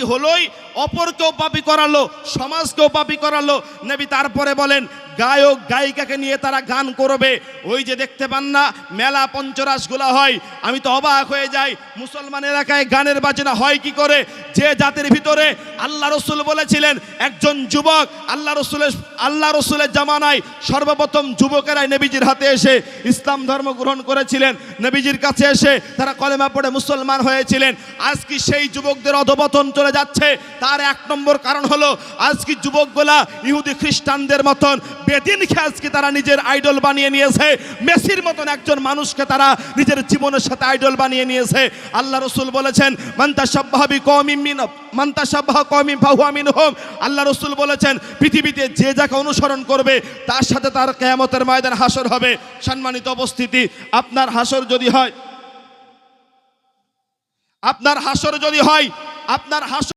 হলোই, অপরকেও পাপী করালো, সমাজকেও পাপী করালো। নবী তারপরে বলেন গায়ক গায়িকাকে নিয়ে তারা গান করবে। ওই যে দেখতে পান না মেলা পঞ্চরাসগুলা হয়, আমি তো অবাক হয়ে যাই মুসলমান এলাকায় গানের বাজনা হয় কি করে। যে জাতির ভিতরে আল্লাহ রসুল বলেছিলেন একজন যুবক আল্লাহ রসুলের জামানায় সর্বপ্রথম যুবকেরাই নবীজির হাতে এসে ইসলাম ধর্ম গ্রহণ করেছিলেন, নবীজির কাছে এসে তারা কলেমা পড়ে মুসলমান হয়েছিলেন। আজকে সেই যুবকদের অধপতন চলে যাচ্ছে। তার এক নম্বর কারণ হলো আজকে যুবকগুলা ইহুদি খ্রিস্টানদের মতন বেদিনকে আজকে তারা নিজের আইডল বানিয়ে নিয়েছে। মেসির মতন একজন মানুষকে তারা নিজের জীবনের সাথে আইডল বানিয়ে নিয়েছে। আল্লাহ রসুল বলেছেন মান তাশাব্বাহা বিকওমিন ফাহুয়া মিনহুম। আল্লাহ রসুল বলেছেন পৃথিবীতে যে যাকে অনুসরণ করবে তার সাথে তার কিয়ামতের ময়দান হাসর হবে। সম্মানিত উপস্থিতি, আপনার হাসর যদি হয়, আপনার হাসর